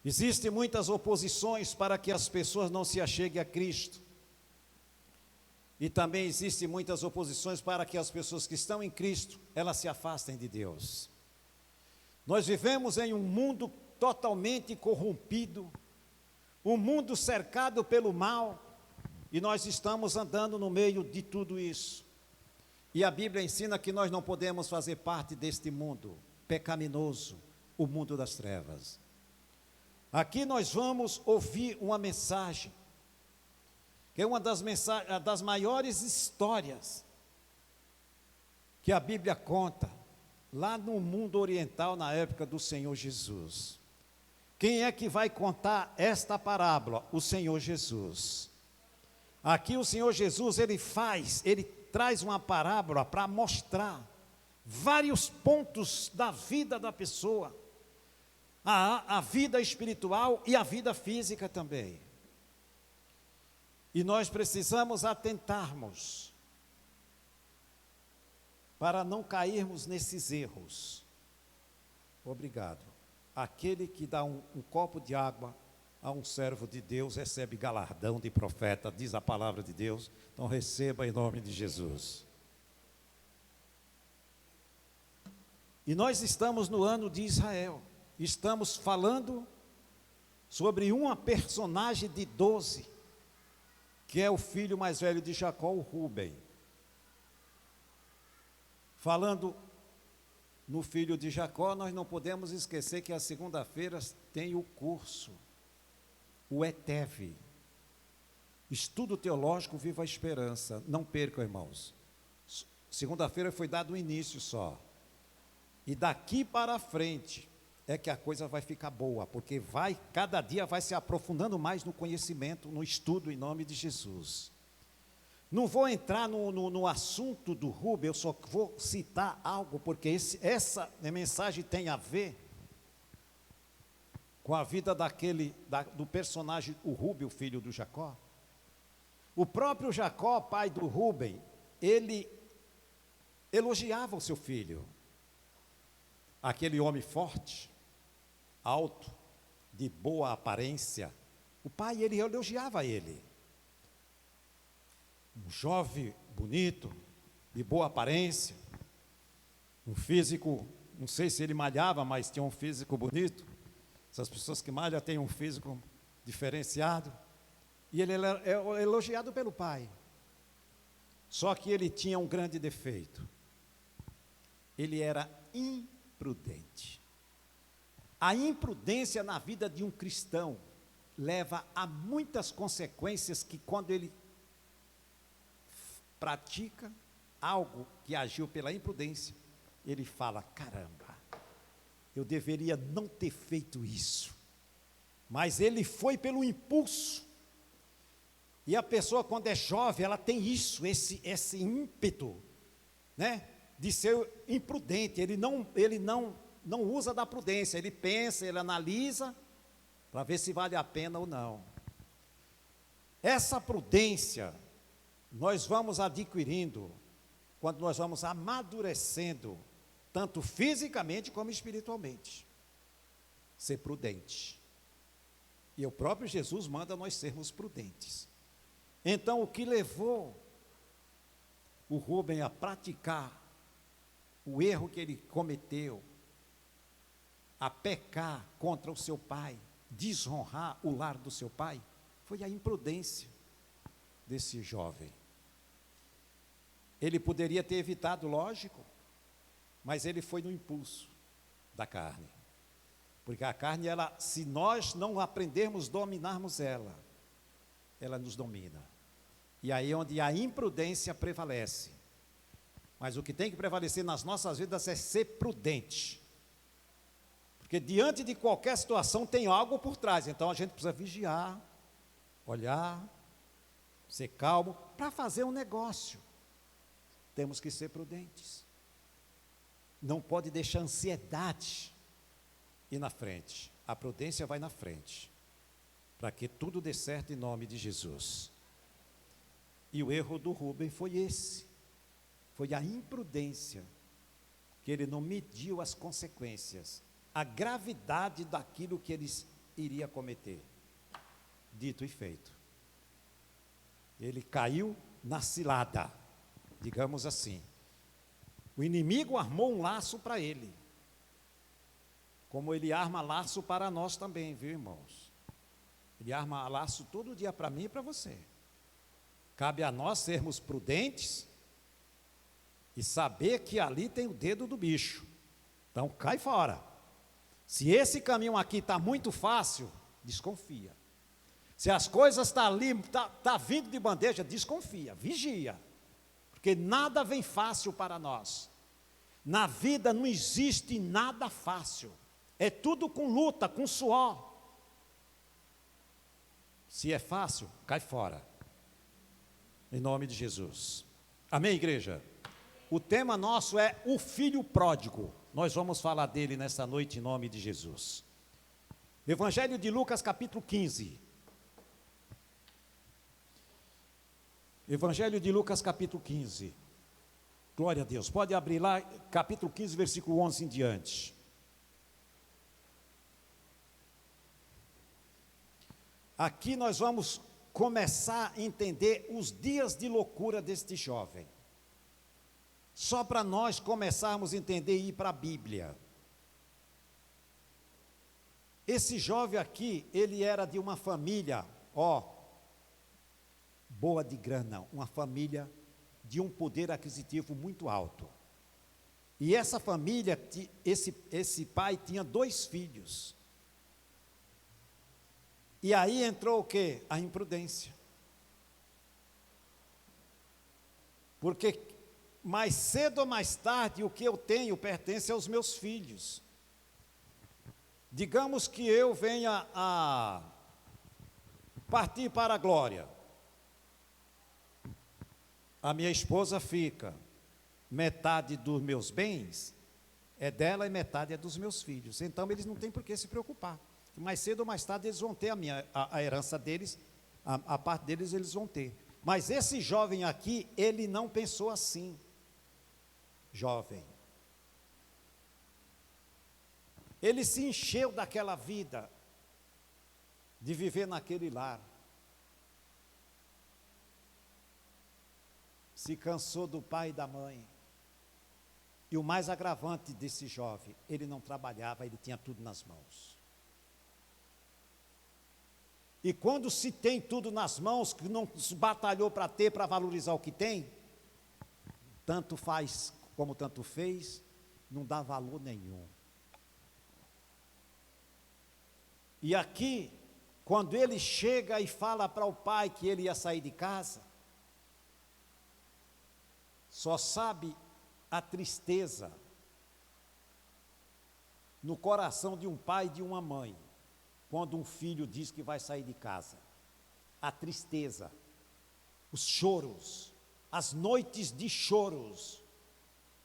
Existem muitas oposições para que as pessoas não se acheguem a Cristo. E também existem muitas oposições para que as pessoas que estão em Cristo, elas se afastem de Deus. Nós vivemos em um mundo totalmente corrompido, um mundo cercado pelo mal, e nós estamos andando no meio de tudo isso. E a Bíblia ensina que nós não podemos fazer parte deste mundo pecaminoso, o mundo das trevas. Aqui nós vamos ouvir uma mensagem, que é uma das maiores histórias que a Bíblia conta, lá no mundo oriental, na época do Senhor Jesus. Quem é que vai contar esta parábola? O Senhor Jesus. Aqui o Senhor Jesus, ele traz uma parábola para mostrar vários pontos da vida da pessoa, a vida espiritual e a vida física também. E nós precisamos atentarmos para não cairmos nesses erros. Obrigado. Aquele que dá um copo de água a um servo de Deus recebe galardão de profeta, diz a palavra de Deus. Então receba em nome de Jesus. E nós estamos no ano de Israel. Estamos falando sobre uma personagem de 12, que é o filho mais velho de Jacó, o Rúben. Falando no filho de Jacó, nós não podemos esquecer que a segunda-feira tem o curso, o ETEV, Estudo Teológico Viva a Esperança. Não percam, irmãos. Segunda-feira foi dado o início só. E daqui para frente é que a coisa vai ficar boa, porque cada dia vai se aprofundando mais no conhecimento, no estudo, em nome de Jesus. Não vou entrar no assunto do Rubem, eu só vou citar algo, porque essa mensagem tem a ver com a vida do personagem, o Rubem, o filho do Jacó. O próprio Jacó, pai do Rubem, ele elogiava o seu filho, aquele homem forte, alto, de boa aparência. O pai, ele elogiava ele. Um jovem bonito, de boa aparência, um físico, não sei se ele malhava, mas tinha um físico bonito. Essas pessoas que malham têm um físico diferenciado. E ele era elogiado pelo pai. Só que ele tinha um grande defeito. Ele era imprudente. A imprudência na vida de um cristão leva a muitas consequências que, quando ele pratica algo que agiu pela imprudência, ele fala: caramba, eu deveria não ter feito isso. Mas ele foi pelo impulso. E a pessoa, quando é jovem, ela tem isso, esse ímpeto, né, de ser imprudente. Ele não usa da prudência, ele pensa, ele analisa para ver se vale a pena ou não. Essa prudência nós vamos adquirindo quando nós vamos amadurecendo, tanto fisicamente como espiritualmente. Ser prudente. E o próprio Jesus manda nós sermos prudentes. Então, o que levou o Rúben a praticar o erro que ele cometeu, a pecar contra o seu pai, desonrar o lar do seu pai, foi a imprudência desse jovem. Ele poderia ter evitado, lógico, mas ele foi no impulso da carne. Porque a carne, se nós não aprendermos a dominarmos ela nos domina. E aí é onde a imprudência prevalece. Mas o que tem que prevalecer nas nossas vidas é ser prudente. Porque diante de qualquer situação tem algo por trás. Então a gente precisa vigiar, olhar, ser calmo, para fazer um negócio. Temos que ser prudentes. Não pode deixar a ansiedade ir na frente. A prudência vai na frente, para que tudo dê certo em nome de Jesus. E o erro do Rúben foi esse. Foi a imprudência, que ele não mediu as consequências, a gravidade daquilo que iria cometer. Dito e feito. Ele caiu na cilada, digamos assim. O inimigo armou um laço para ele, como ele arma laço para nós também, viu, irmãos? Ele arma laço todo dia para mim e para você. Cabe a nós sermos prudentes e saber que ali tem o dedo do bicho. Então cai fora. Se esse caminho aqui está muito fácil, desconfia. Se as coisas estão ali, está vindo de bandeja, desconfia, vigia. Porque nada vem fácil para nós. Na vida não existe nada fácil. É tudo com luta, com suor. Se é fácil, cai fora. Em nome de Jesus. Amém, igreja? O tema nosso é o filho pródigo. Nós vamos falar dele nessa noite em nome de Jesus. Evangelho de Lucas, capítulo 15. Evangelho de Lucas, capítulo 15. Glória a Deus. Pode abrir lá, capítulo 15, versículo 11 em diante. Aqui nós vamos começar a entender os dias de loucura deste jovem. Só para nós começarmos a entender e ir para a Bíblia. Esse jovem aqui, ele era de uma família, boa de grana, uma família de um poder aquisitivo muito alto. E essa família, esse pai tinha 2 filhos. E aí entrou o quê? A imprudência. Porque mais cedo ou mais tarde, o que eu tenho pertence aos meus filhos. Digamos que eu venha a partir para a glória. A minha esposa fica, metade dos meus bens é dela e metade é dos meus filhos. Então eles não têm por que se preocupar. Mais cedo ou mais tarde eles vão ter a herança deles, a parte deles eles vão ter. Mas esse jovem aqui, ele não pensou assim. Jovem. Ele se encheu daquela vida, de viver naquele lar. Se cansou do pai e da mãe. E o mais agravante desse jovem, ele não trabalhava, ele tinha tudo nas mãos. E quando se tem tudo nas mãos, que não se batalhou para ter, para valorizar o que tem, tanto faz como tanto fez, não dá valor nenhum. E aqui, quando ele chega e fala para o pai que ele ia sair de casa, só sabe a tristeza no coração de um pai e de uma mãe, quando um filho diz que vai sair de casa. A tristeza, os choros, as noites de choros,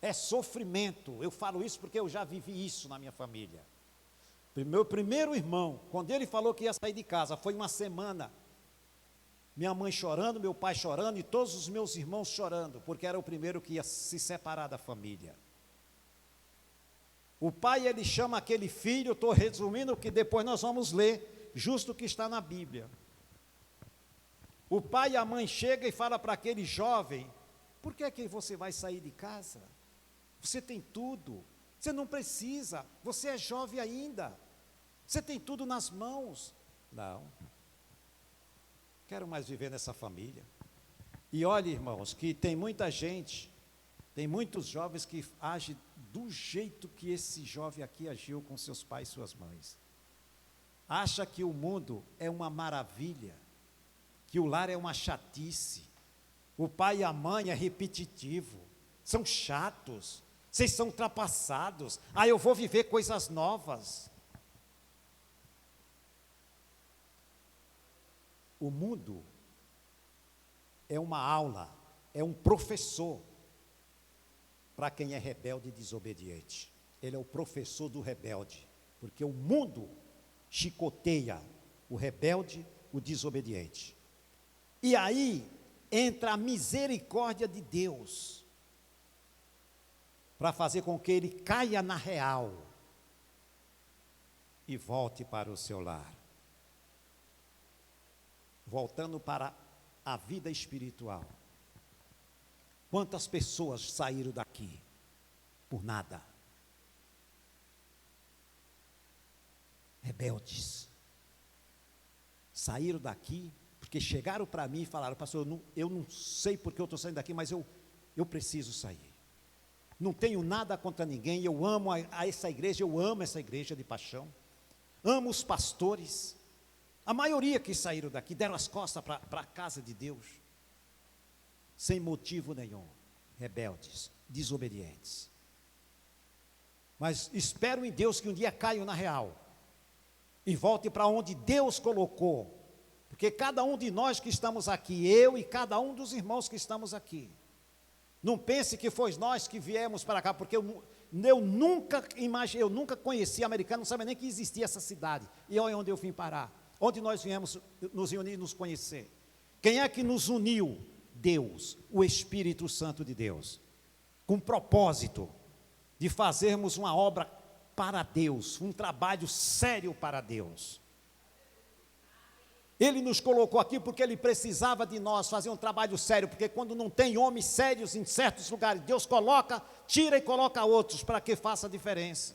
é sofrimento. Eu falo isso porque eu já vivi isso na minha família. Meu primeiro irmão, quando ele falou que ia sair de casa, foi uma semana, minha mãe chorando, meu pai chorando e todos os meus irmãos chorando, porque era o primeiro que ia se separar da família. O pai, ele chama aquele filho, estou resumindo que depois nós vamos ler, justo o que está na Bíblia. O pai e a mãe chegam e falam para aquele jovem, por que é que você vai sair de casa? Você tem tudo, você não precisa, você é jovem ainda, você tem tudo nas mãos. Não, quero mais viver nessa família. E olha, irmãos, que tem muita gente, tem muitos jovens que agem do jeito que esse jovem aqui agiu com seus pais e suas mães. Acha que o mundo é uma maravilha, que o lar é uma chatice, o pai e a mãe é repetitivo, são chatos, vocês são ultrapassados, eu vou viver coisas novas. O mundo é uma aula, é um professor para quem é rebelde e desobediente. Ele é o professor do rebelde, porque o mundo chicoteia o rebelde, o desobediente. E aí entra a misericórdia de Deus para fazer com que ele caia na real e volte para o seu lar. voltando para a vida espiritual. Quantas pessoas saíram daqui por nada? Rebeldes. Saíram daqui porque chegaram para mim e falaram: pastor, eu não sei porque eu estou saindo daqui, mas eu preciso sair. Não tenho nada contra ninguém, eu amo essa igreja, eu amo essa igreja de paixão. Amo os pastores. A maioria que saíram daqui deram as costas para a casa de Deus, sem motivo nenhum, rebeldes, desobedientes. Mas espero em Deus que um dia caiam na real e volte para onde Deus colocou, porque cada um de nós que estamos aqui, eu e cada um dos irmãos que estamos aqui, não pense que foi nós que viemos para cá, porque eu nunca conheci Americana, não sabia nem que existia essa cidade, e olha onde eu vim parar, onde nós viemos nos unir, nos conhecer. Quem é que nos uniu? Deus, o Espírito Santo de Deus, com propósito de fazermos uma obra para Deus, um trabalho sério para Deus. Ele nos colocou aqui porque Ele precisava de nós fazer um trabalho sério, porque quando não tem homens sérios em certos lugares, Deus coloca, tira e coloca outros para que faça a diferença.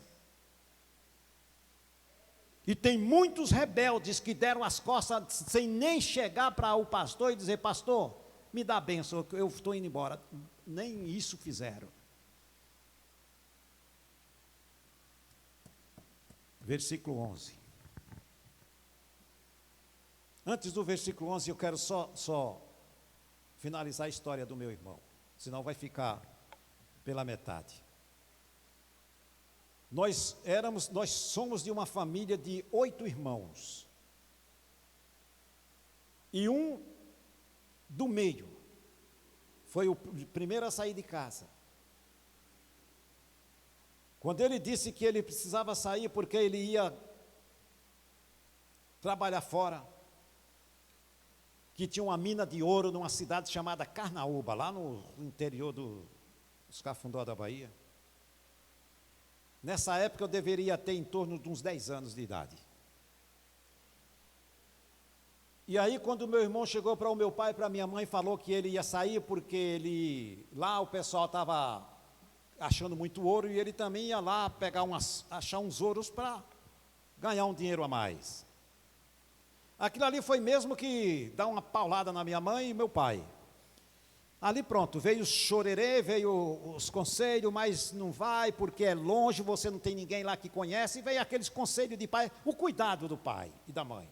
E tem muitos rebeldes que deram as costas sem nem chegar para o pastor e dizer: pastor, me dá a bênção, eu estou indo embora. Nem isso fizeram. Versículo 11. Antes do versículo 11, eu quero só finalizar a história do meu irmão, senão vai ficar pela metade. Nós somos de uma família de 8 irmãos, e um do meio foi o primeiro a sair de casa. Quando ele disse que ele precisava sair porque ele ia trabalhar fora, que tinha uma mina de ouro numa cidade chamada Carnaúba, lá no interior dos Cafundó da Bahia. Nessa época eu deveria ter em torno de uns 10 anos de idade. E aí quando meu irmão chegou para o meu pai e para a minha mãe, falou que ele ia sair porque lá o pessoal estava achando muito ouro, e ele também ia lá achar uns ouros para ganhar um dinheiro a mais. Aquilo ali foi mesmo que dar uma paulada na minha mãe e meu pai. Ali pronto, veio o chorerê, veio os conselhos, mas não vai porque é longe, você não tem ninguém lá que conhece, e veio aqueles conselhos de pai, o cuidado do pai e da mãe.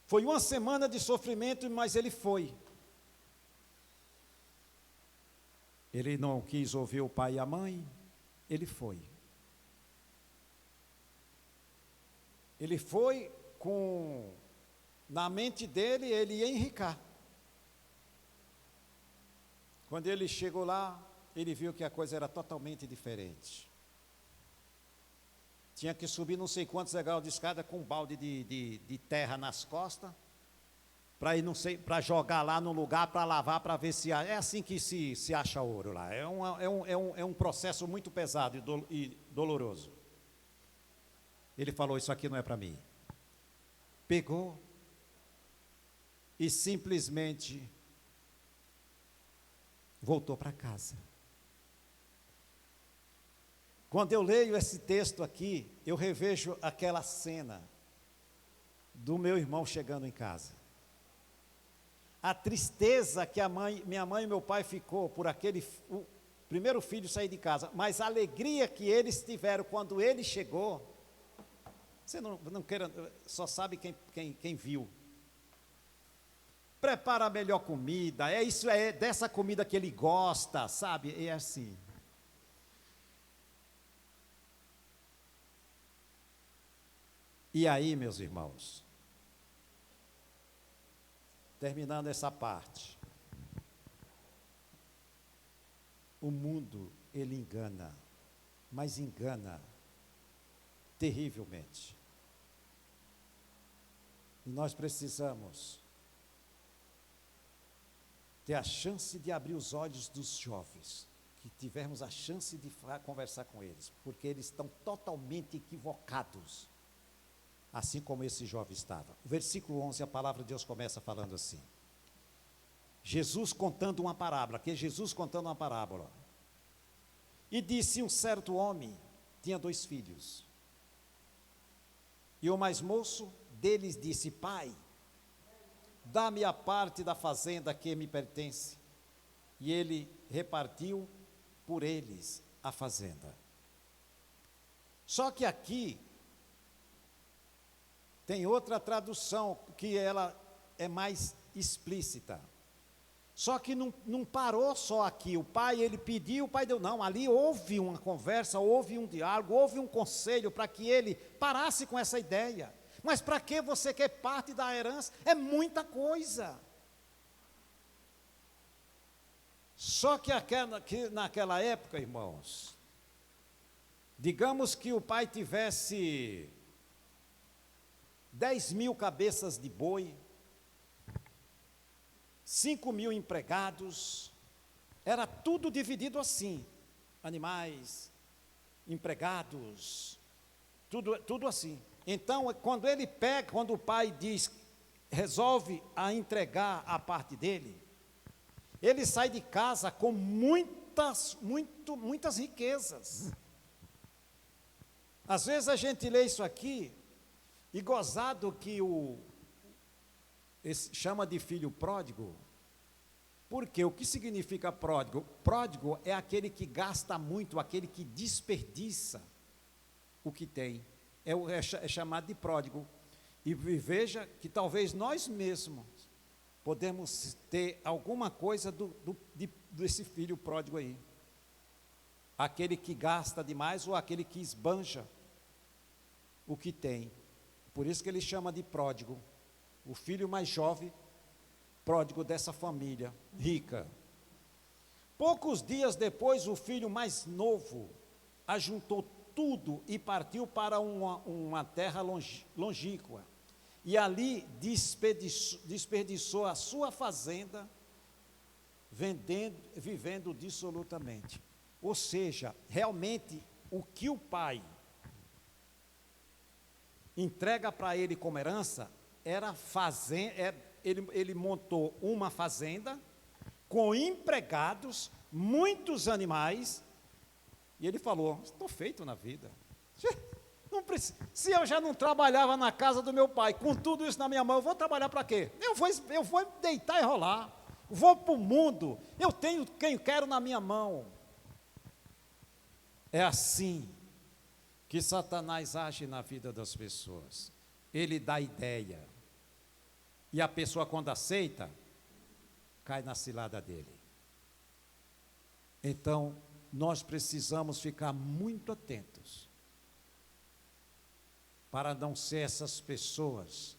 Foi uma semana de sofrimento, mas ele foi. Ele não quis ouvir o pai e a mãe, ele foi. Ele foi na mente dele, ele ia enricar. Quando ele chegou lá, ele viu que a coisa era totalmente diferente. Tinha que subir não sei quantos degraus de escada com um balde de terra nas costas, para jogar lá no lugar, para lavar, para ver se é assim que se acha ouro lá. É um processo muito pesado e doloroso. Ele falou: isso aqui não é para mim. Pegou e simplesmente voltou para casa. Quando eu leio esse texto aqui, eu revejo aquela cena do meu irmão chegando em casa. A tristeza que minha mãe e meu pai ficou por o primeiro filho sair de casa, mas a alegria que eles tiveram quando ele chegou, você não queira, só sabe quem viu. Prepara a melhor comida, é dessa comida que ele gosta, sabe? É assim. E aí, meus irmãos, terminando essa parte, o mundo, ele engana, mas engana terrivelmente. E nós precisamos ter a chance de abrir os olhos dos jovens, que tivermos a chance de conversar com eles, porque eles estão totalmente equivocados. assim como esse jovem estava. O versículo 11, a palavra de Deus começa falando assim. Jesus contando uma parábola, aqui é Jesus contando uma parábola. E disse: um certo homem tinha 2 filhos. E o mais moço deles disse: pai, dá-me a parte da fazenda que me pertence. E ele repartiu por eles a fazenda. Só que aqui tem outra tradução que ela é mais explícita. Só que não parou só aqui. O pai, ele pediu, o pai deu. Não, ali houve uma conversa, houve um diálogo, houve um conselho para que ele parasse com essa ideia. Mas para que você quer parte da herança? É muita coisa. Só que naquela época, irmãos, digamos que o pai tivesse 10.000 cabeças de boi, 5.000 empregados, era tudo dividido assim, animais, empregados, tudo assim. Então, quando o pai resolve a entregar a parte dele, ele sai de casa com muitas riquezas. Às vezes a gente lê isso aqui, e gozado que chama de filho pródigo, porque o que significa pródigo? Pródigo é aquele que gasta muito, aquele que desperdiça o que tem, é chamado de pródigo. E veja que talvez nós mesmos podemos ter alguma coisa desse filho pródigo aí, aquele que gasta demais ou aquele que esbanja o que tem. Por isso que ele chama de pródigo, o filho mais jovem, pródigo dessa família rica. Poucos dias depois, o filho mais novo ajuntou tudo e partiu para uma terra longínqua. E ali desperdiçou a sua fazenda, vivendo dissolutamente. Ou seja, realmente, o que o pai entrega para ele como herança, ele montou uma fazenda, com empregados, muitos animais, e ele falou: estou feito na vida, não preciso, se eu já não trabalhava na casa do meu pai, com tudo isso na minha mão, eu vou trabalhar para quê? Eu vou deitar e rolar, vou para o mundo, eu tenho quem quero na minha mão. É assim que Satanás age na vida das pessoas. Ele dá ideia, e a pessoa, quando aceita, cai na cilada dele. Então, nós precisamos ficar muito atentos, para não ser essas pessoas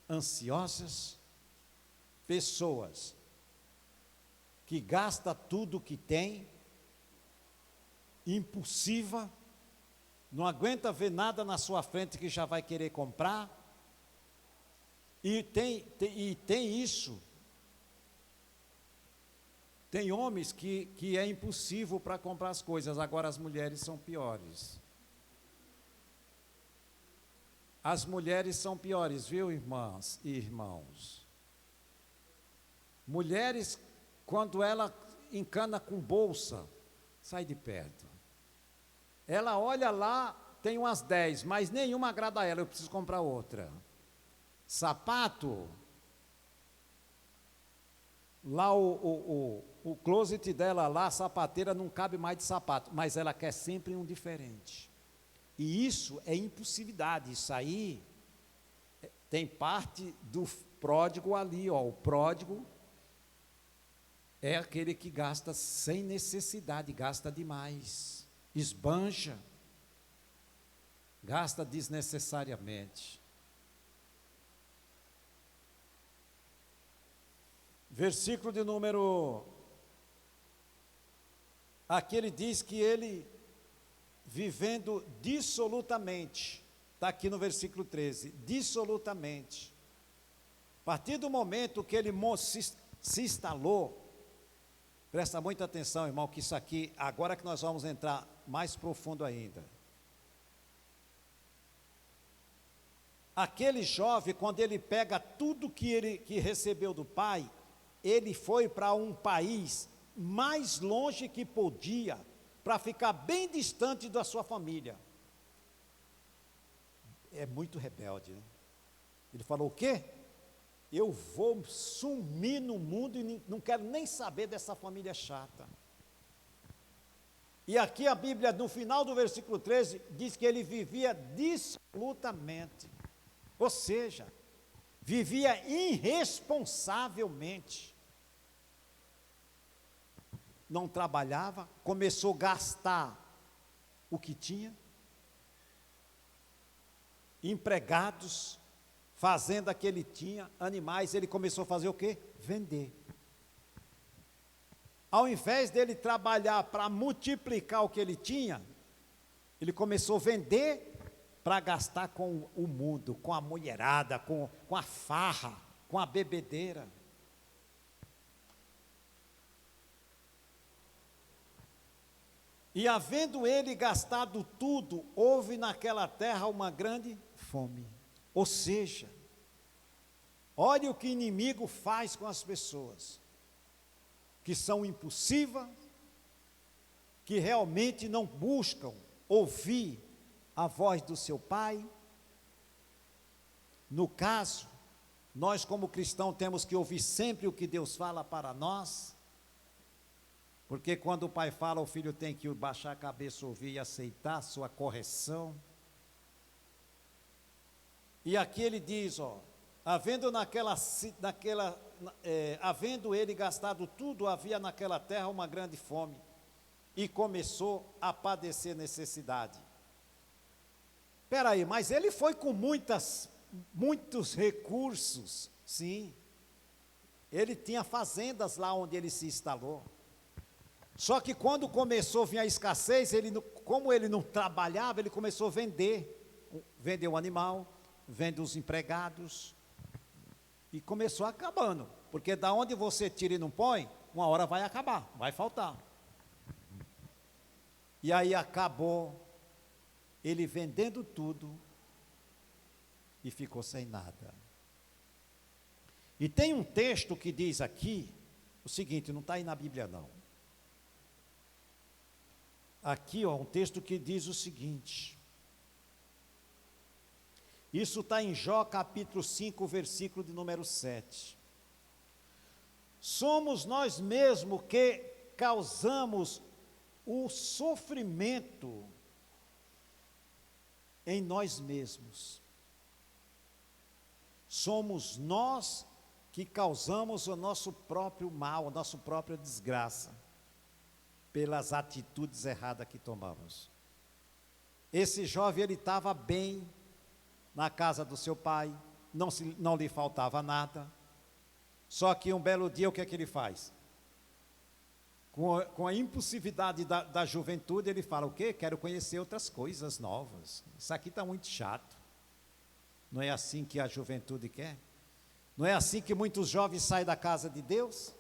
ansiosas, pessoas que gastam tudo que tem, impulsiva, não aguenta ver nada na sua frente que já vai querer comprar, e tem isso. Tem homens que é impossível para comprar as coisas, agora as mulheres são piores. As mulheres são piores, viu, irmãs e irmãos? Mulheres, quando ela encana com bolsa, sai de perto. Ela olha lá, tem umas 10, mas nenhuma agrada a ela, eu preciso comprar outra. Sapato, lá o closet dela lá, a sapateira não cabe mais de sapato, mas ela quer sempre um diferente. E isso é impulsividade, isso aí tem parte do pródigo ali, ó. O pródigo é aquele que gasta sem necessidade, gasta demais, esbanja, gasta desnecessariamente. Versículo de número... Aqui ele diz que ele, vivendo dissolutamente, está aqui no versículo 13, dissolutamente. A partir do momento que ele se instalou, presta muita atenção, irmão, que isso aqui, agora que nós vamos entrar mais profundo ainda. aquele jovem, quando ele pega tudo que recebeu do pai, ele foi para um país mais longe que podia, para ficar bem distante da sua família. É muito rebelde, né? Ele falou: o quê? Eu vou sumir no mundo e não quero nem saber dessa família chata. E aqui a Bíblia, no final do versículo 13, diz que ele vivia dissolutamente. Ou seja, vivia irresponsavelmente. Não trabalhava, começou a gastar o que tinha. Empregados, fazenda que ele tinha, animais, ele começou a fazer o quê? Vender. Ao invés dele trabalhar para multiplicar o que ele tinha, ele começou a vender para gastar com o mundo, com a mulherada, com a farra, com a bebedeira. E havendo ele gastado tudo, houve naquela terra uma grande fome. Ou seja, olha o que o inimigo faz com as pessoas, que são impulsivas, que realmente não buscam ouvir a voz do seu pai. No caso, nós como cristãos temos que ouvir sempre o que Deus fala para nós, porque quando o pai fala, o filho tem que baixar a cabeça, ouvir e aceitar a sua correção. E aqui ele diz, havendo ele gastado tudo, havia naquela terra uma grande fome, e começou a padecer necessidade. Espera aí, mas ele foi com muitos recursos, sim. Ele tinha fazendas lá onde ele se instalou. Só que quando começou a vir a escassez, como ele não trabalhava, ele começou a vender o animal, vende os empregados, e começou acabando, porque da onde você tira e não põe, uma hora vai acabar, vai faltar. E aí acabou ele vendendo tudo e ficou sem nada. E tem um texto que diz aqui o seguinte, não está aí na Bíblia não. Aqui, um texto que diz o seguinte, isso está em Jó capítulo 5, versículo de número 7. Somos nós mesmos que causamos o sofrimento em nós mesmos. Somos nós que causamos o nosso próprio mal, a nossa própria desgraça, pelas atitudes erradas que tomamos. Esse jovem, ele estava bem na casa do seu pai, não lhe faltava nada, só que um belo dia, o que é que ele faz? Com a impulsividade da juventude, ele fala, o quê? Quero conhecer outras coisas novas, isso aqui está muito chato. Não é assim que a juventude quer? Não é assim que muitos jovens saem da casa de Deus?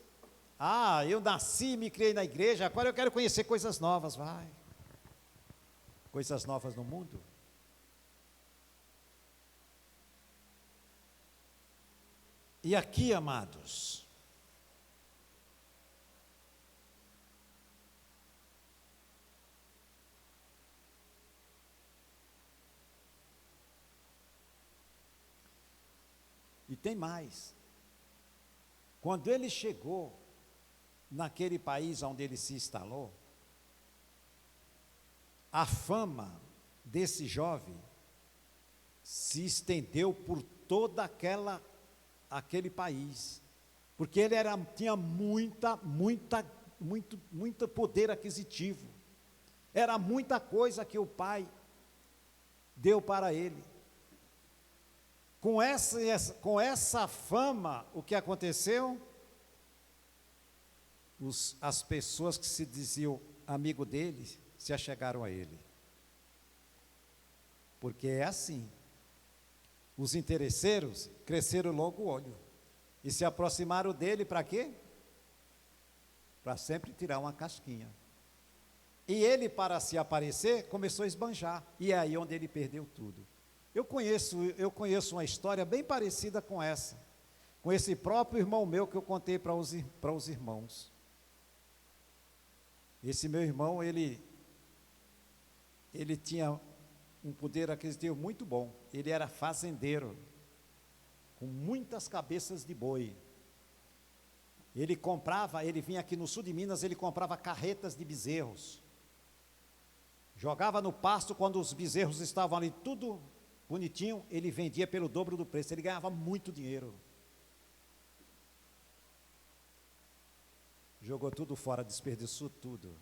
Ah, eu nasci e me criei na igreja, agora eu quero conhecer coisas novas, vai. Coisas novas no mundo. E aqui, amados, e tem mais. Quando ele chegou naquele país onde ele se instalou, a fama desse jovem se estendeu por toda aquele país, porque ele tinha muito poder aquisitivo, era muita coisa que o pai deu para ele. Com essa fama, o que aconteceu? As pessoas que se diziam amigo dele, se achegaram a ele. Porque é assim. Os interesseiros cresceram logo o olho e se aproximaram dele para quê? Para sempre tirar uma casquinha. E ele, para se aparecer, começou a esbanjar. E é aí onde ele perdeu tudo. Eu conheço uma história bem parecida com essa, com esse próprio irmão meu que eu contei para os irmãos. Esse meu irmão, ele tinha um poder aquisitivo muito bom. Ele era fazendeiro, com muitas cabeças de boi. Ele vinha aqui no sul de Minas, ele comprava carretas de bezerros. Jogava no pasto, quando os bezerros estavam ali tudo bonitinho, ele vendia pelo dobro do preço, ele ganhava muito dinheiro. Jogou tudo fora, desperdiçou tudo.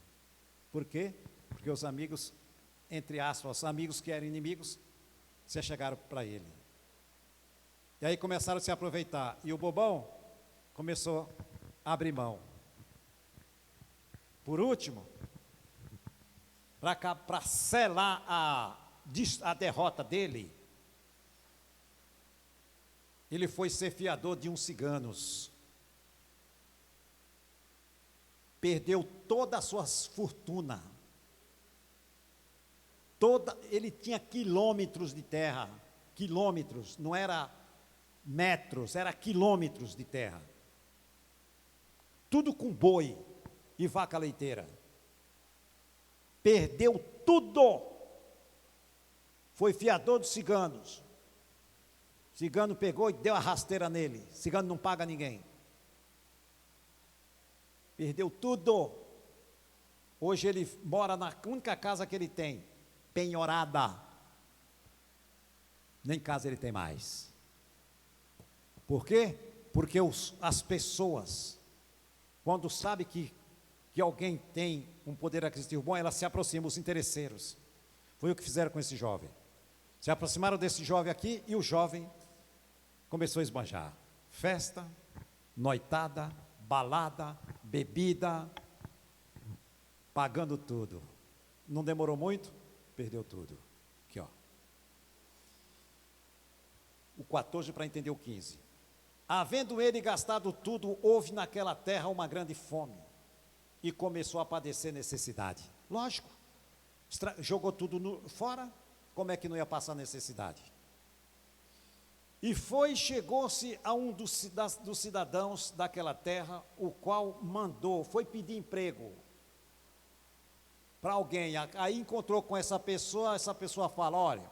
Por quê? Porque os amigos, entre aspas, os amigos que eram inimigos, se achegaram para ele. E aí começaram a se aproveitar. E o bobão começou a abrir mão. Por último, para selar a derrota dele, ele foi ser fiador de uns ciganos. Perdeu toda a sua fortuna. Ele tinha quilômetros de terra. Quilômetros, não era metros, era quilômetros de terra. Tudo com boi e vaca leiteira. Perdeu tudo. Foi fiador dos ciganos. O cigano pegou e deu a rasteira nele. O cigano não paga ninguém. Perdeu tudo. Hoje ele mora na única casa que ele tem, penhorada. Nem casa ele tem mais. Por quê? Porque as pessoas, quando sabem que alguém tem um poder aquisitivo bom, elas se aproximam, os interesseiros. Foi o que fizeram com esse jovem. Se aproximaram desse jovem aqui e o jovem começou a esbanjar. Festa, noitada, balada, bebida, pagando tudo. Não demorou muito, perdeu tudo. Aqui, ó. O 14 para entender o 15. Havendo ele gastado tudo, houve naquela terra uma grande fome e começou a padecer necessidade. Lógico, jogou tudo fora, como é que não ia passar necessidade? E chegou-se a um dos cidadãos daquela terra, o qual foi pedir emprego para alguém. Aí encontrou com essa pessoa fala: olha,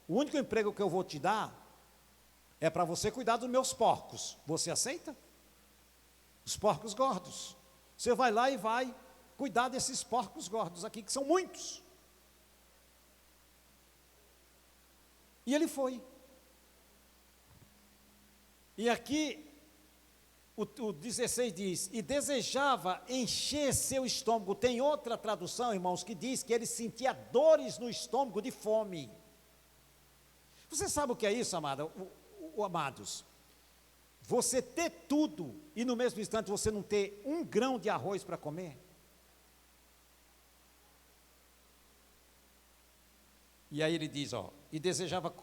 o único emprego que eu vou te dar é para você cuidar dos meus porcos. Você aceita? Os porcos gordos. Você vai lá e vai cuidar desses porcos gordos aqui, que são muitos. E ele foi. E aqui, o 16 diz, e desejava encher seu estômago. Tem outra tradução, irmãos, que diz que ele sentia dores no estômago de fome. Você sabe o que é isso, amados? Você ter tudo e no mesmo instante você não ter um grão de arroz para comer? E aí ele diz, e desejava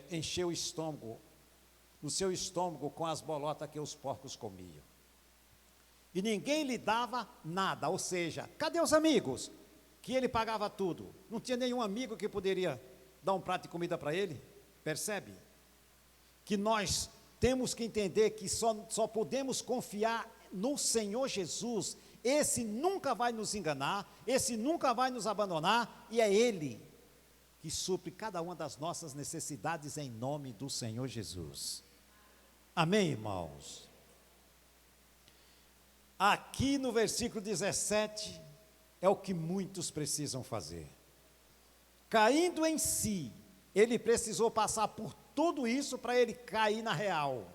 encher o seu estômago com as bolotas que os porcos comiam. E ninguém lhe dava nada, ou seja, cadê os amigos? Que ele pagava tudo. Não tinha nenhum amigo que poderia dar um prato de comida para ele? Percebe? Que nós temos que entender que só podemos confiar no Senhor Jesus. Esse nunca vai nos enganar, esse nunca vai nos abandonar, e é Ele que supre cada uma das nossas necessidades em nome do Senhor Jesus. Amém, irmãos? Aqui no versículo 17, é o que muitos precisam fazer. Caindo em si, ele precisou passar por tudo isso para ele cair na real.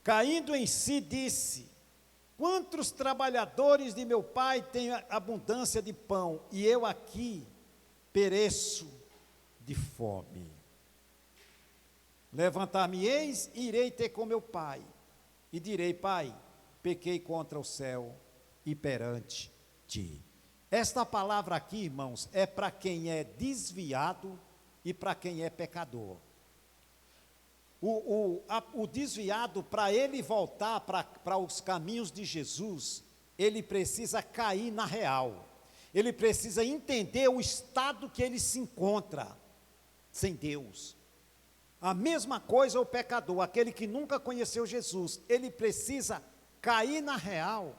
Caindo em si, disse: quantos trabalhadores de meu pai têm abundância de pão, e eu aqui pereço de fome. Levantar-me-eis e irei ter com meu pai, e direi: pai, pequei contra o céu e perante ti. Esta palavra aqui, irmãos, é para quem é desviado e para quem é pecador. O desviado, para ele voltar para os caminhos de Jesus, ele precisa cair na real. Ele precisa entender o estado que ele se encontra. sem Deus. A mesma coisa o pecador, aquele que nunca conheceu Jesus, ele precisa cair na real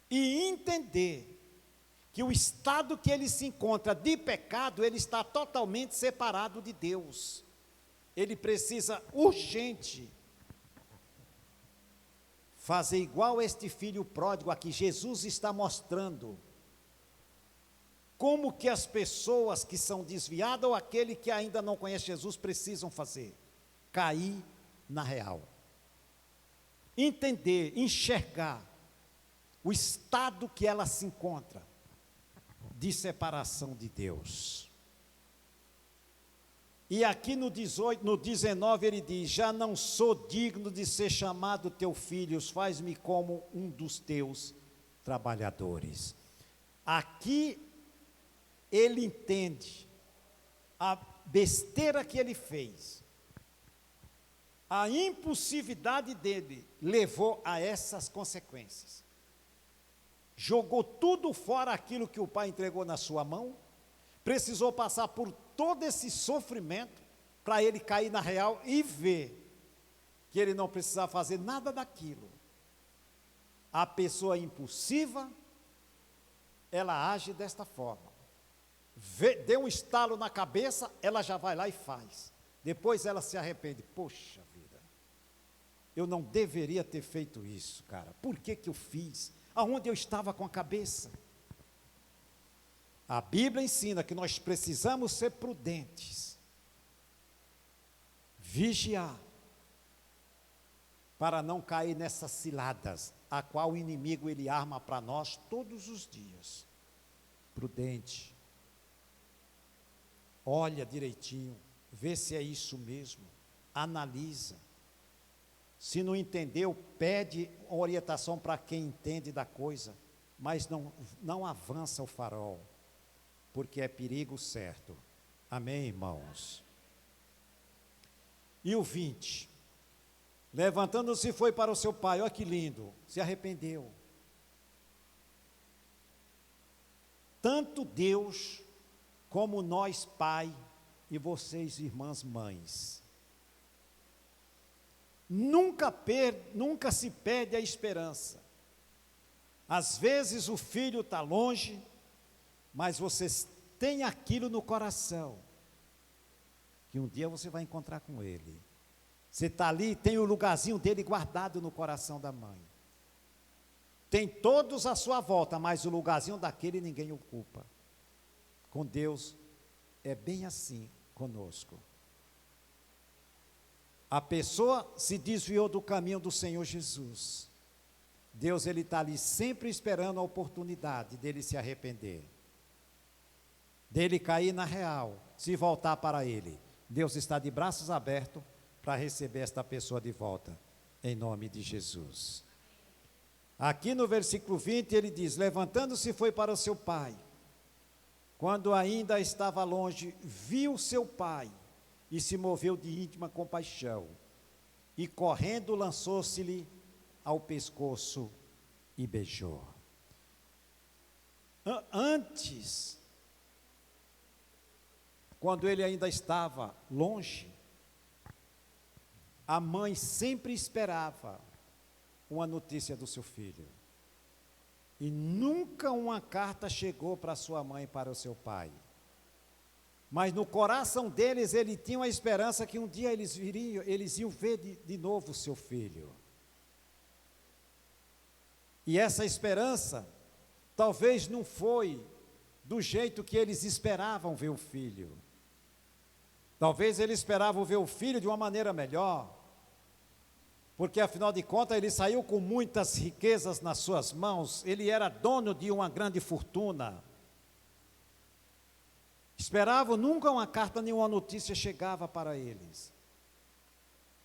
e entender que o estado que ele se encontra de pecado, ele está totalmente separado de Deus. Ele precisa urgente fazer igual este filho pródigo aqui. Jesus está mostrando como que as pessoas que são desviadas ou aquele que ainda não conhece Jesus precisam fazer: cair na real, entender, enxergar o estado que ela se encontra de separação de Deus. E aqui no 18, no 19 ele diz: já não sou digno de ser chamado teu filho, faz-me como um dos teus trabalhadores. Aqui ele entende a besteira que ele fez, a impulsividade dele levou a essas consequências. Jogou tudo fora aquilo que o pai entregou na sua mão, precisou passar por todo esse sofrimento para ele cair na real e ver que ele não precisava fazer nada daquilo. A pessoa impulsiva, ela age desta forma. Deu um estalo na cabeça, ela já vai lá e faz. Depois ela se arrepende. Poxa vida, eu não deveria ter feito isso, cara. Por que que eu fiz? Aonde eu estava com a cabeça? A Bíblia ensina que nós precisamos ser prudentes, vigiar, para não cair nessas ciladas, a qual o inimigo ele arma para nós todos os dias. Prudente, olha direitinho, vê se é isso mesmo, analisa. Se não entendeu, pede orientação para quem entende da coisa, mas não avança o farol, porque é perigo certo. Amém, irmãos? E o 20, levantando-se foi para o seu pai, olha que lindo, se arrependeu. Tanto Deus como nós, pai, e vocês, irmãs, mães, nunca se perde a esperança. Às vezes o filho está longe, mas vocês têm aquilo no coração, que um dia você vai encontrar com ele. Você está ali, tem o lugarzinho dele guardado no coração da mãe. Tem todos à sua volta, mas o lugarzinho daquele ninguém ocupa. Com Deus é bem assim conosco. A pessoa se desviou do caminho do Senhor Jesus. Deus ele está ali sempre esperando a oportunidade dele se arrepender, dele cair na real, se voltar para ele. Deus está de braços abertos para receber esta pessoa de volta, em nome de Jesus. Aqui no versículo 20 ele diz: levantando-se foi para o seu pai. Quando ainda estava longe, viu seu pai e se moveu de íntima compaixão, e correndo lançou-se-lhe ao pescoço e beijou. Antes, quando ele ainda estava longe, a mãe sempre esperava uma notícia do seu filho, e nunca uma carta chegou para sua mãe e para o seu pai. Mas no coração deles, ele tinha uma esperança que um dia eles iam ver de novo o seu filho. E essa esperança, talvez não foi do jeito que eles esperavam ver o filho. Talvez eles esperavam ver o filho de uma maneira melhor, porque afinal de contas ele saiu com muitas riquezas nas suas mãos, ele era dono de uma grande fortuna. Esperavam, nunca uma carta, nenhuma notícia chegava para eles.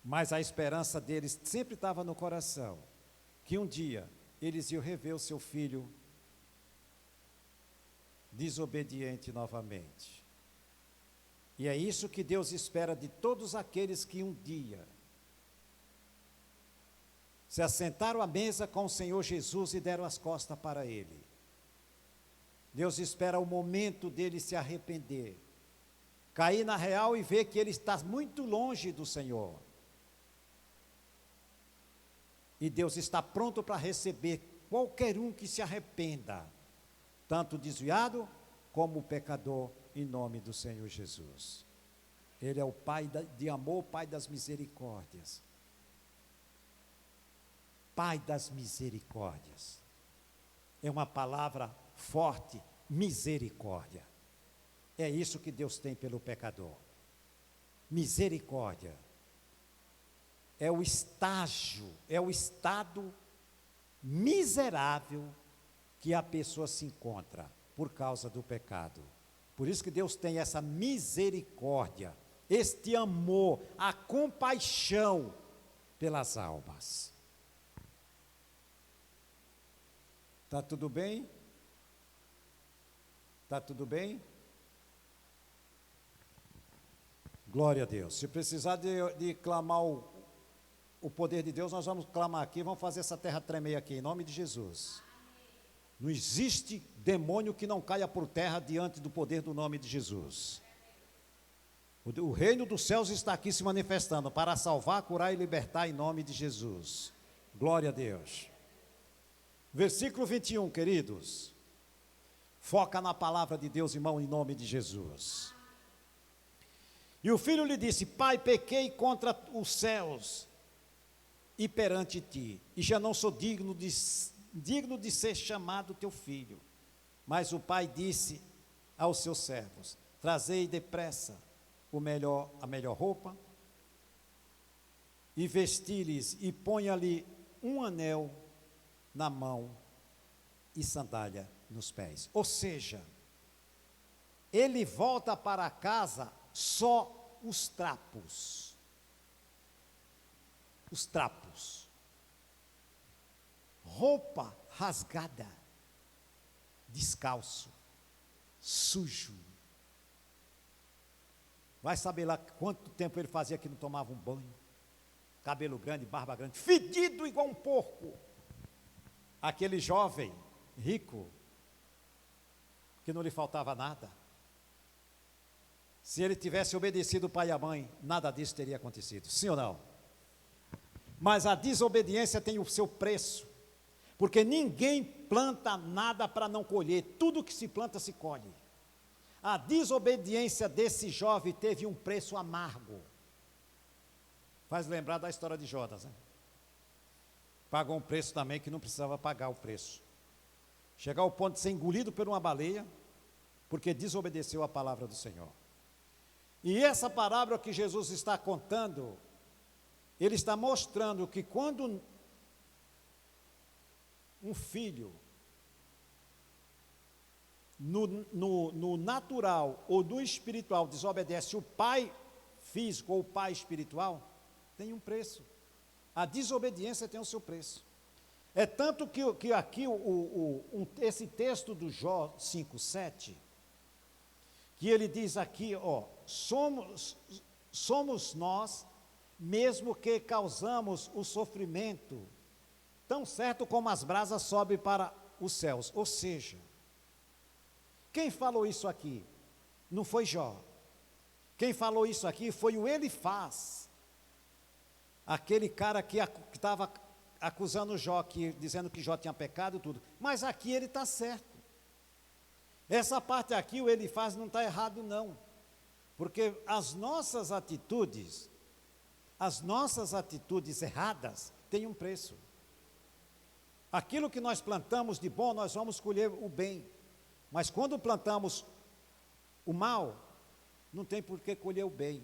Mas a esperança deles sempre estava no coração, que um dia eles iam rever o seu filho desobediente novamente. E é isso que Deus espera de todos aqueles que um dia se assentaram à mesa com o Senhor Jesus e deram as costas para Ele. Deus espera o momento dele se arrepender cair na real e ver que ele está muito longe do Senhor. E Deus está pronto para receber qualquer um que se arrependa, tanto o desviado como o pecador, em nome do Senhor Jesus. Ele é o Pai de amor, Pai das misericórdias. Pai das misericórdias. É uma palavra forte, misericórdia. É isso que Deus tem pelo pecador. Misericórdia. É o estágio, é o estado miserável que a pessoa se encontra por causa do pecado. Por isso que Deus tem essa misericórdia, este amor, a compaixão pelas almas. Está tudo bem? Está tudo bem? Glória a Deus. Se precisar de clamar o poder de Deus, nós vamos clamar aqui, vamos fazer essa terra tremer aqui, em nome de Jesus. Não existe demônio que não caia por terra diante do poder do nome de Jesus. O reino dos céus está aqui se manifestando para salvar, curar e libertar em nome de Jesus. Glória a Deus. Versículo 21, queridos. Foca na palavra de Deus, irmão, em nome de Jesus. E o filho lhe disse: Pai, pequei contra os céus e perante ti, e já não sou digno de ser chamado teu filho. Mas o pai disse aos seus servos: trazei depressa a melhor roupa, e vesti-lhes, e ponha-lhe um anel na mão e sandália nos pés. Ou seja, ele volta para casa só os trapos. Os trapos. Roupa rasgada, descalço, sujo. Vai saber lá quanto tempo ele fazia que não tomava um banho. Cabelo grande, barba grande, fedido igual um porco. Aquele jovem rico, que não lhe faltava nada. Se ele tivesse obedecido o pai e a mãe, nada disso teria acontecido. Sim ou não? Mas a desobediência tem o seu preço. Porque ninguém planta nada para não colher. Tudo que se planta se colhe. A desobediência desse jovem teve um preço amargo. Faz lembrar da história de Jonas, né? Pagou um preço também que não precisava pagar o preço. Chegar ao ponto de ser engolido por uma baleia, porque desobedeceu a palavra do Senhor. E essa palavra que Jesus está contando, ele está mostrando que quando um filho, no natural ou no espiritual, desobedece o pai físico ou o pai espiritual, tem um preço. A desobediência tem o seu preço. É tanto que aqui esse texto do Jó 5:7, que ele diz aqui, somos nós, mesmo que causamos o sofrimento, tão certo como as brasas sobem para os céus. Ou seja, quem falou isso aqui? Não foi Jó. Quem falou isso aqui foi o Elifaz, aquele cara que estava acusando Jó, dizendo que Jó tinha pecado e tudo. Mas aqui ele está certo. Essa parte aqui o Elifaz não está errado não. Porque as nossas atitudes erradas têm um preço. Aquilo que nós plantamos de bom, nós vamos colher o bem. Mas quando plantamos o mal, não tem por que colher o bem.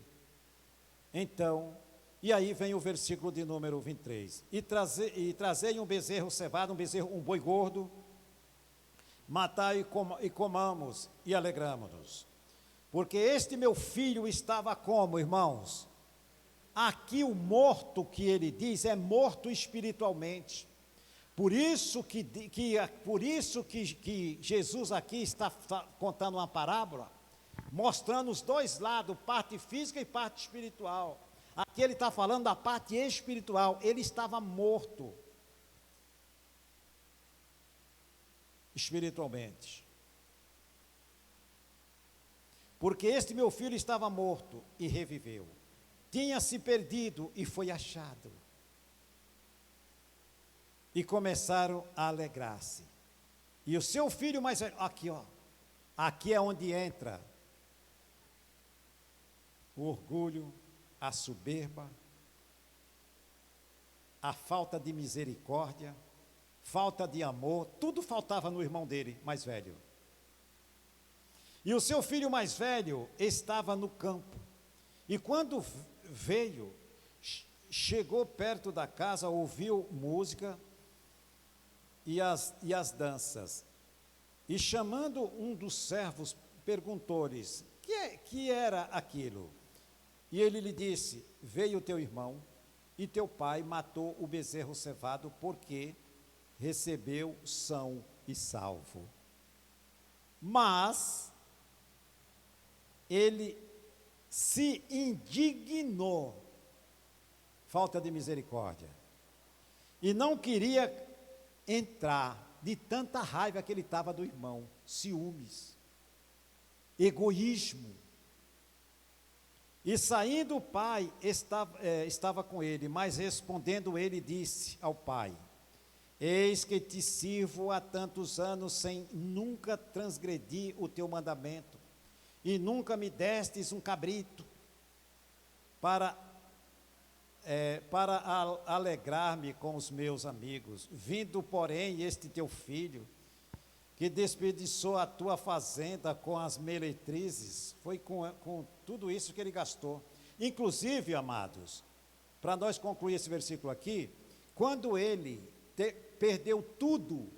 Então, e aí vem o versículo de número 23. E trazei um bezerro cevado, um boi gordo, matai e comamos e alegramo-nos. Porque este meu filho estava como, irmãos? Aqui o morto que ele diz é morto espiritualmente. Por isso que Jesus aqui está contando uma parábola, mostrando os dois lados, parte física e parte espiritual. Aqui ele está falando da parte espiritual, ele estava morto espiritualmente. porque este meu filho estava morto e reviveu. Tinha se perdido e foi achado. E começaram a alegrar-se. E o seu filho mais velho, aqui é onde entra o orgulho, a soberba, a falta de misericórdia, falta de amor, tudo faltava no irmão dele, mais velho. E o seu filho mais velho estava no campo. E quando veio, chegou perto da casa, ouviu música e as danças. E chamando um dos servos, perguntou-lhes, que era aquilo? E ele lhe disse, veio teu irmão, e teu pai matou o bezerro cevado, porque recebeu são e salvo. Mas ele se indignou, falta de misericórdia, e não queria entrar, de tanta raiva que ele estava do irmão, ciúmes, egoísmo. E saindo o pai estava com ele, mas respondendo ele disse ao pai, eis que te sirvo há tantos anos sem nunca transgredir o teu mandamento, e nunca me destes um cabrito para alegrar-me com os meus amigos. Vindo, porém, este teu filho, que desperdiçou a tua fazenda com as meretrizes, foi com tudo isso que ele gastou. Inclusive, amados, para nós concluir esse versículo aqui, quando ele perdeu tudo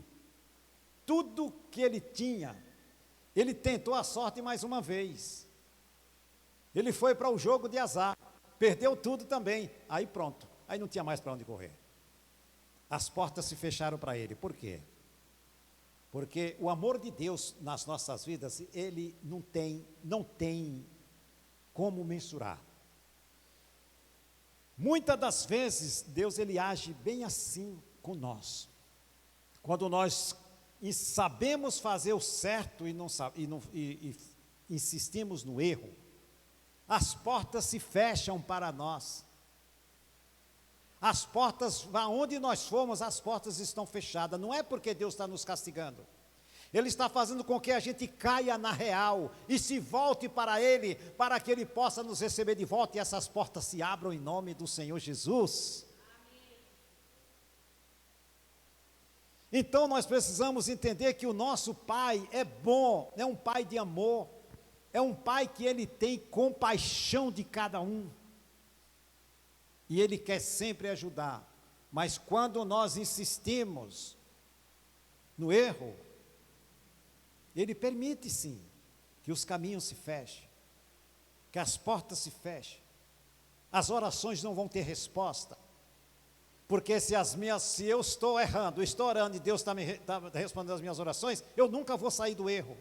que ele tinha, ele tentou a sorte mais uma vez. Ele foi para o jogo de azar, perdeu tudo também, aí pronto, aí não tinha mais para onde correr. As portas se fecharam para ele. Por quê? Porque o amor de Deus nas nossas vidas, ele não tem como mensurar. Muitas das vezes, Deus ele age bem assim com nós. Quando nós sabemos fazer o certo e insistimos no erro, as portas se fecham para nós. As portas, aonde nós formos, as portas estão fechadas. Não é porque Deus está nos castigando. Ele está fazendo com que a gente caia na real e se volte para Ele, para que Ele possa nos receber de volta e essas portas se abram em nome do Senhor Jesus. Amém. Então nós precisamos entender que o nosso Pai é bom, é um Pai de amor, é um Pai que Ele tem compaixão de cada um. E Ele quer sempre ajudar, mas quando nós insistimos no erro, Ele permite sim, que os caminhos se fechem, que as portas se fechem, as orações não vão ter resposta, porque se eu estou errando, estou orando e Deus está respondendo as minhas orações, eu nunca vou sair do erro.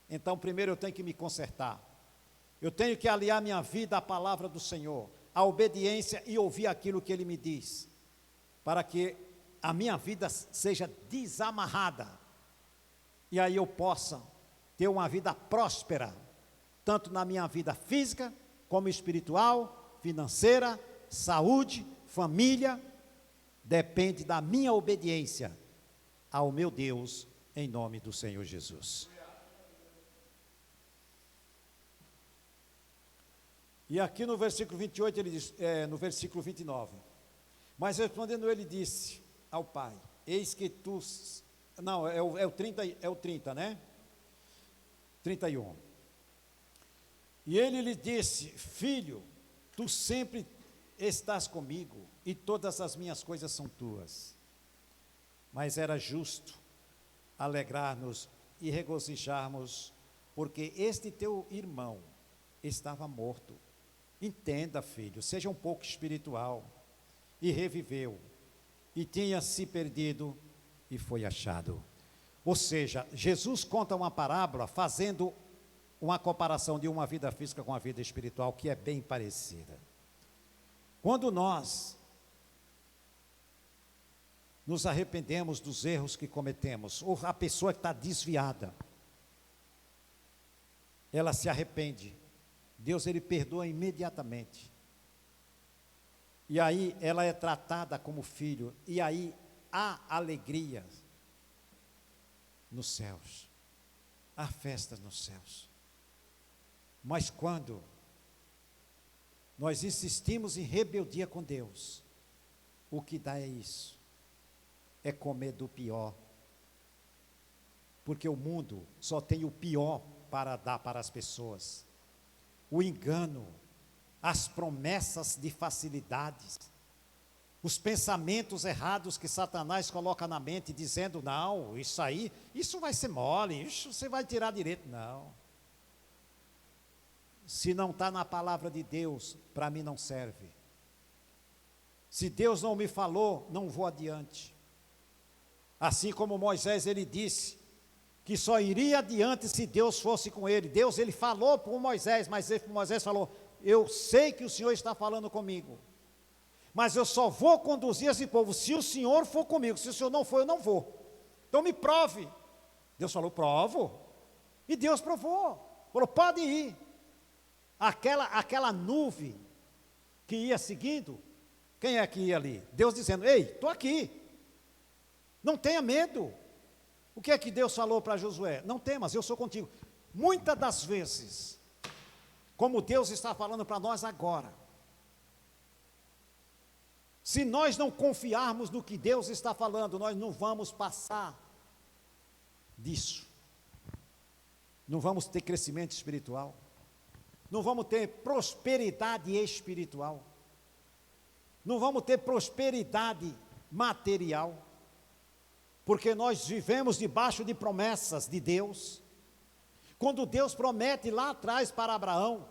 Então primeiro eu tenho que me consertar, eu tenho que aliar minha vida à palavra do Senhor, a obediência e ouvir aquilo que Ele me diz, para que a minha vida seja desamarrada, e aí eu possa ter uma vida próspera, tanto na minha vida física, como espiritual, financeira, saúde, família, depende da minha obediência ao meu Deus, em nome do Senhor Jesus. E aqui no versículo 28, ele diz, no versículo 29, mas respondendo ele disse ao pai, eis que tu, não, é o 30, né? 31. E ele lhe disse, filho, tu sempre estás comigo, e todas as minhas coisas são tuas. Mas era justo alegrar-nos e regozijarmos, porque este teu irmão estava morto. Entenda, filho, seja um pouco espiritual. E reviveu, e tinha se perdido, e foi achado. Ou seja, Jesus conta uma parábola, fazendo uma comparação de uma vida física com a vida espiritual, que é bem parecida. Quando nós nos arrependemos dos erros que cometemos, ou a pessoa que está desviada, ela se arrepende. Deus, ele perdoa imediatamente. E aí ela é tratada como filho, e aí há alegria nos céus, há festas nos céus. Mas quando nós insistimos em rebeldia com Deus, o que dá é isso, é comer do pior, porque o mundo só tem o pior para dar para as pessoas, o engano, as promessas de facilidades, os pensamentos errados que Satanás coloca na mente, dizendo, não, isso vai ser mole, isso você vai tirar direito. Não. Se não está na palavra de Deus, para mim não serve. Se Deus não me falou, não vou adiante. Assim como Moisés, ele disse que só iria adiante se Deus fosse com ele. Deus, ele falou para Moisés, mas Moisés falou, eu sei que o Senhor está falando comigo, mas eu só vou conduzir esse povo se o Senhor for comigo. Se o Senhor não for, eu não vou. Então me prove. Deus falou, provo. E Deus provou. Falou, pode ir. Aquela nuvem que ia seguindo, quem é que ia ali? Deus dizendo, ei, estou aqui. Não tenha medo. O que é que Deus falou para Josué? Não temas, eu sou contigo. Muitas das vezes, como Deus está falando para nós agora, se nós não confiarmos no que Deus está falando, nós não vamos passar disso. Não vamos ter crescimento espiritual. Não vamos ter prosperidade espiritual. Não vamos ter prosperidade material. Porque nós vivemos debaixo de promessas de Deus. Quando Deus promete lá atrás para Abraão,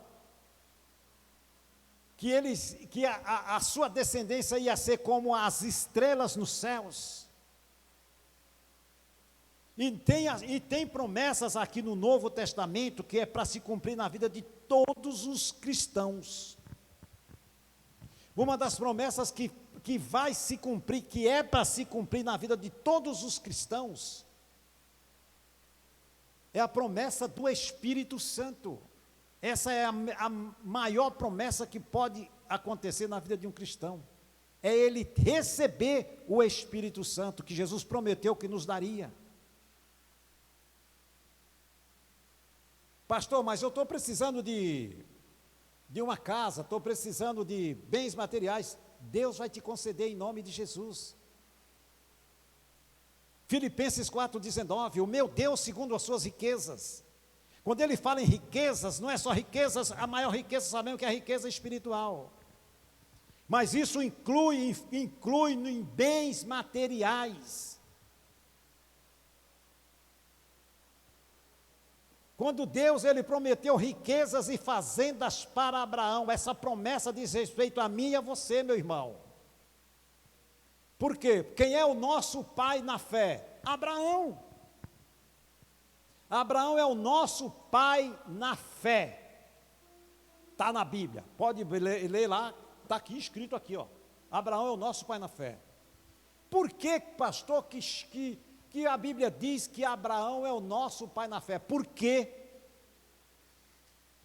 que a sua descendência ia ser como as estrelas nos céus. E tem promessas aqui no Novo Testamento que é para se cumprir na vida de todos os cristãos. Uma das promessas que vai se cumprir, que é para se cumprir na vida de todos os cristãos, é a promessa do Espírito Santo. Essa é a maior promessa que pode acontecer na vida de um cristão. É ele receber o Espírito Santo, que Jesus prometeu que nos daria. Pastor, mas eu estou precisando de uma casa, estou precisando de bens materiais. Deus vai te conceder em nome de Jesus. Filipenses 4,19, o meu Deus segundo as suas riquezas. Quando ele fala em riquezas, não é só riquezas, a maior riqueza sabemos que é a riqueza espiritual. Mas isso inclui em bens materiais. Quando Deus, ele prometeu riquezas e fazendas para Abraão, essa promessa diz respeito a mim e a você, meu irmão. Por quê? Quem é o nosso pai na fé? Abraão. Abraão é o nosso pai na fé. Está na Bíblia, pode ler lá, está aqui escrito aqui, ó. Abraão é o nosso pai na fé. Por que, pastor, que a Bíblia diz que Abraão é o nosso pai na fé? Porque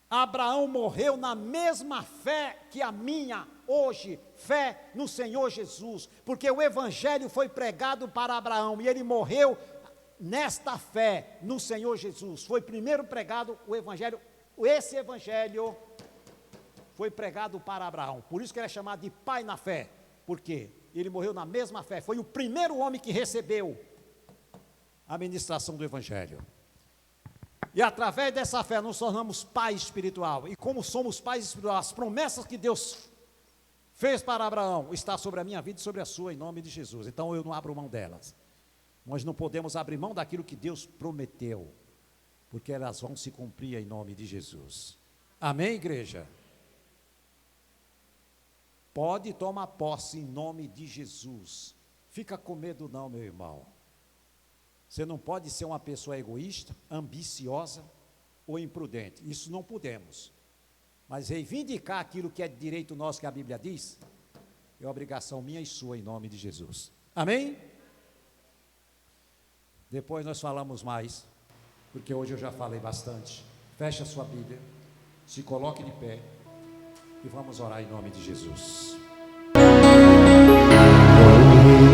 Abraão morreu na mesma fé que a minha hoje, fé no Senhor Jesus, porque o Evangelho foi pregado para Abraão, e ele morreu nesta fé no Senhor Jesus. Foi primeiro pregado o Evangelho, esse Evangelho foi pregado para Abraão, por isso que ele é chamado de pai na fé, porque ele morreu na mesma fé, foi o primeiro homem que recebeu a ministração do Evangelho. E através dessa fé nós tornamos pai espiritual. E como somos pais espirituais, as promessas que Deus fez para Abraão está sobre a minha vida e sobre a sua, em nome de Jesus. Então eu não abro mão delas. Nós não podemos abrir mão daquilo que Deus prometeu, porque elas vão se cumprir em nome de Jesus. Amém, igreja? Pode tomar posse em nome de Jesus. Fica com medo não, meu irmão. Você não pode ser uma pessoa egoísta, ambiciosa ou imprudente. Isso não podemos. Mas reivindicar aquilo que é direito nosso, que a Bíblia diz, é obrigação minha e sua, em nome de Jesus. Amém? Depois nós falamos mais, porque hoje eu já falei bastante. Feche a sua Bíblia, se coloque de pé e vamos orar em nome de Jesus.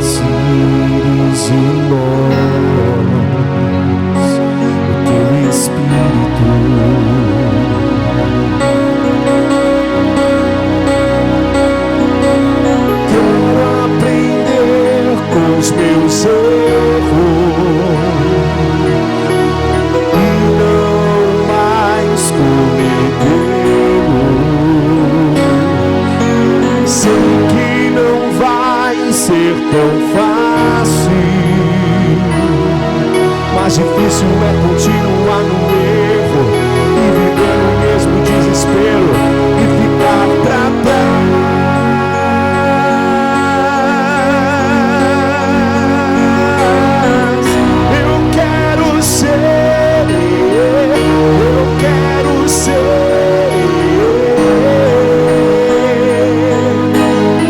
Retires em nós o teu Espírito. Quero aprender com os meus erros e não mais cometê-los. Sei que não vai ser tão fácil, mas difícil é continuar no erro e viver no mesmo desespero e ficar pra trás. Eu quero ser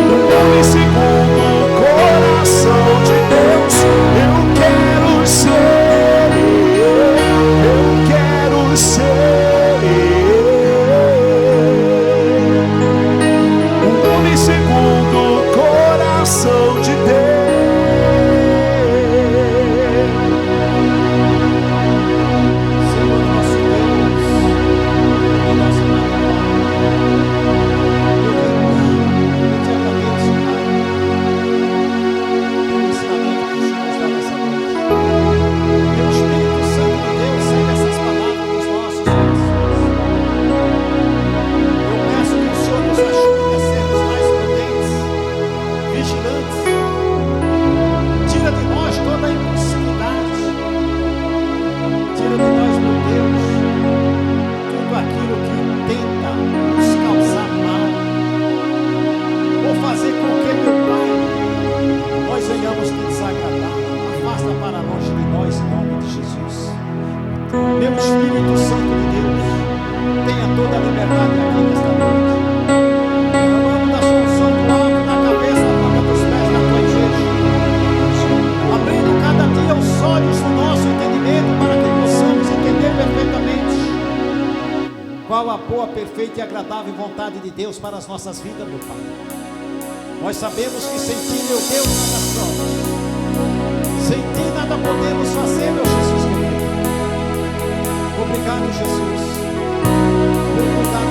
um homem segundo o coração de Deus. Eu quero ser um homem segundo o coração de Deus. Senhor nosso Deus e nosso eu te agradeço, Pai, pelo ensinamento que o Senhor nos dá nessa noite. Meu Espírito Santo de Deus, seja essas palavras nos nossos corações. Eu peço que o Senhor nos ajude a sermos mais prudentes, vigilantes. Tira de nós toda a impulsividade. Tira de nós, meu Deus, tudo aquilo que tenta nos causar mal, ou fazer com que, meu Pai, nós venhamos te desagradar. Afasta para longe de nós, em nome de Jesus. Meu Espírito Santo de Deus, tenha toda a liberdade aqui nesta noite. No nome da solução do alto, da cabeça, da boca dos pés da tua igreja, abrindo cada dia os olhos do nosso entendimento para que possamos entender perfeitamente qual a boa, perfeita e agradável vontade de Deus para as nossas vidas, meu Pai. Nós sabemos que sem ti, meu Deus, nada somos. Sem ti nada podemos fazer, meu Jesus querido. Obrigado, Jesus, por nos dar